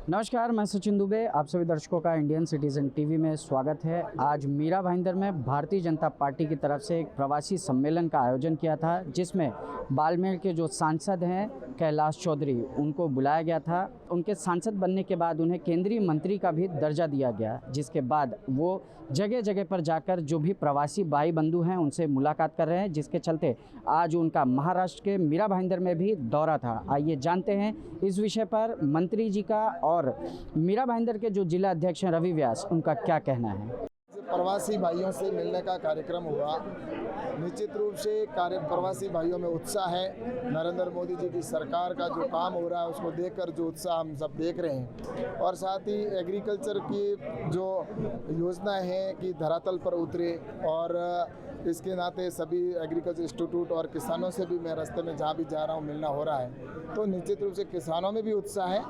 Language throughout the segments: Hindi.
नमस्कार, मैं सचिन दुबे। आप सभी दर्शकों का इंडियन सिटीजन टीवी में स्वागत है। आज मीरा भाईंदर में भारतीय जनता पार्टी की तरफ से एक प्रवासी सम्मेलन का आयोजन किया था, जिसमें बाड़मेर के जो सांसद हैं कैलाश चौधरी, उनको बुलाया गया था। उनके सांसद बनने के बाद उन्हें केंद्रीय मंत्री का भी दर्जा दिया गया, जिसके बाद वो जगह जगह पर जाकर जो भी प्रवासी भाई बंधु हैं उनसे मुलाकात कर रहे हैं, जिसके चलते आज उनका महाराष्ट्र के मीरा भाईंदर में भी दौरा था। आइए जानते हैं इस विषय पर मंत्री जी का और मीरा भाईंदर के जो जिला अध्यक्ष हैं रवि व्यास, उनका क्या कहना है। प्रवासी भाइयों से मिलने का कार्यक्रम हुआ। निश्चित रूप से प्रवासी भाइयों में उत्साह है। नरेंद्र मोदी जी की सरकार का जो काम हो रहा है उसको देखकर जो उत्साह हम सब देख रहे हैं, और साथ ही एग्रीकल्चर की जो योजना है कि धरातल पर उतरे, और इसके नाते सभी एग्रीकल्चर इंस्टीट्यूट और किसानों से भी मैं रास्ते में जहाँ भी जा रहा हूँ मिलना हो रहा है। तो निश्चित रूप से किसानों में भी उत्साह है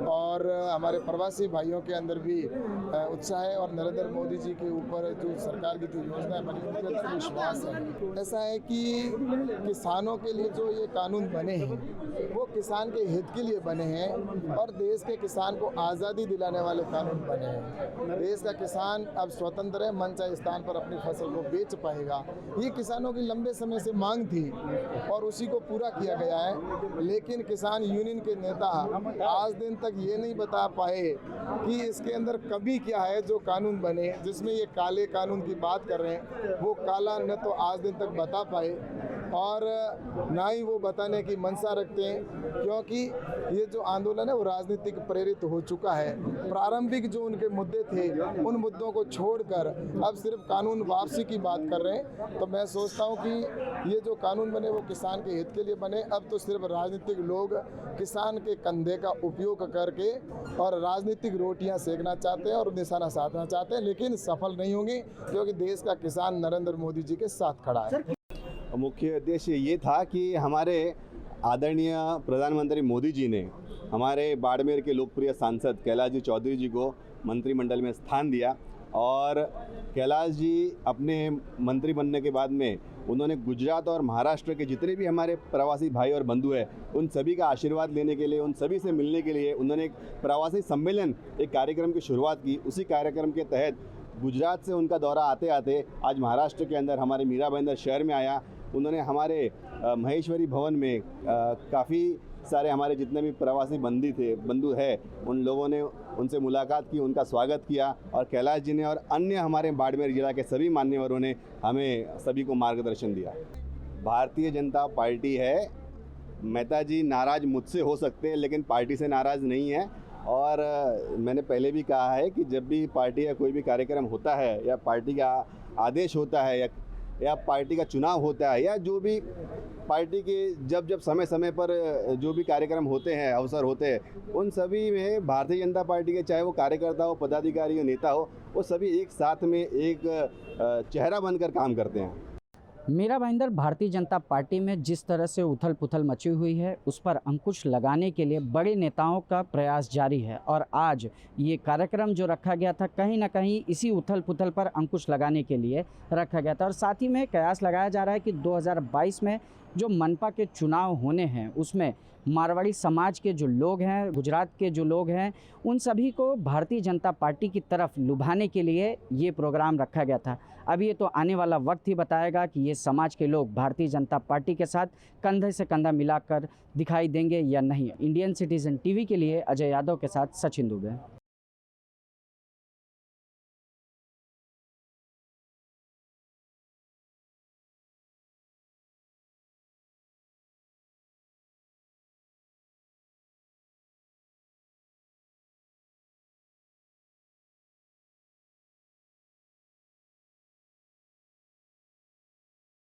और हमारे प्रवासी भाइयों के अंदर भी उत्साह है, और नरेंद्र मोदी जी के ऊपर जो सरकार की जो योजनाएं बनी उनके अंदर विश्वास है। ऐसा है कि किसानों के लिए जो ये कानून बने हैं वो किसान के हित के लिए बने हैं, और देश के किसान को आज़ादी दिलाने वाले कानून बने हैं। देश का किसान अब स्वतंत्र है, मन चाहे स्थान पर अपनी फसल को बेच पाएगा। ये किसानों की लंबे समय से मांग थी और उसी को पूरा किया गया है। लेकिन किसान यूनियन के नेता आज दिन तक ये नहीं बता पाए कि इसके अंदर कमी क्या है जो कानून बने, जिसमें ये काले कानून की बात कर रहे हैं, वो काला न तो आज दिन तक बता पाए और ना ही वो बताने की मंशा रखते हैं, क्योंकि ये जो आंदोलन है वो राजनीतिक प्रेरित हो चुका है। प्रारंभिक जो उनके मुद्दे थे उन मुद्दों को छोड़कर अब सिर्फ कानून वापसी की बात कर रहे हैं। तो मैं सोचता हूँ कि ये जो कानून बने वो किसान के हित के लिए बने। अब तो सिर्फ राजनीतिक लोग किसान के कंधे का उपयोग करके और राजनीतिक रोटियां सेकना चाहते हैं और निशाना साधना चाहते हैं, लेकिन सफल नहीं होंगे, क्योंकि देश का किसान नरेंद्र मोदी जी के साथ खड़ा है। मुख्य उद्देश्य ये था कि हमारे आदरणीय प्रधानमंत्री मोदी जी ने हमारे बाड़मेर के लोकप्रिय सांसद कैलाश जी चौधरी जी को मंत्रिमंडल में स्थान दिया, और कैलाश जी अपने मंत्री बनने के बाद में उन्होंने गुजरात और महाराष्ट्र के जितने भी हमारे प्रवासी भाई और बंधु हैं उन सभी का आशीर्वाद लेने के लिए, उन सभी से मिलने के लिए उन्होंने एक प्रवासी सम्मेलन, एक कार्यक्रम की शुरुआत की। उसी कार्यक्रम के तहत गुजरात से उनका दौरा आते आते आज महाराष्ट्र के अंदर हमारे मीरा भाईंदर शहर में आया। उन्होंने हमारे महेश्वरी भवन में काफ़ी सारे हमारे जितने भी प्रवासी बंधु हैं उन लोगों ने उनसे मुलाकात की, उनका स्वागत किया, और कैलाश जी ने और अन्य हमारे बाड़मेर जिला के सभी मान्यवरों ने हमें सभी को मार्गदर्शन दिया। भारतीय जनता पार्टी है, मेहता जी नाराज़ मुझसे हो सकते हैं लेकिन पार्टी से नाराज़ नहीं है। और मैंने पहले भी कहा है कि जब भी पार्टी या कोई भी कार्यक्रम होता है या पार्टी का आदेश होता है या पार्टी का चुनाव होता है या जो भी पार्टी के जब समय समय पर जो भी कार्यक्रम होते हैं, अवसर होते हैं, उन सभी में भारतीय जनता पार्टी के चाहे वो कार्यकर्ता हो, पदाधिकारी हो, नेता हो, वो सभी एक साथ में एक चेहरा बनकर काम करते हैं। मीरा भाईंदर भारतीय जनता पार्टी में जिस तरह से उथल पुथल मची हुई है उस पर अंकुश लगाने के लिए बड़े नेताओं का प्रयास जारी है, और आज ये कार्यक्रम जो रखा गया था कहीं ना कहीं इसी उथल पुथल पर अंकुश लगाने के लिए रखा गया था। और साथ ही में कयास लगाया जा रहा है कि 2022 में जो मनपा के चुनाव होने हैं उसमें मारवाड़ी समाज के जो लोग हैं, गुजरात के जो लोग हैं, उन सभी को भारतीय जनता पार्टी की तरफ लुभाने के लिए ये प्रोग्राम रखा गया था। अब ये तो आने वाला वक्त ही बताएगा कि ये समाज के लोग भारतीय जनता पार्टी के साथ कंधे से कंधा मिलाकर दिखाई देंगे या नहीं। इंडियन सिटीजन टीवी के लिए अजय यादव के साथ सचिन दुबे।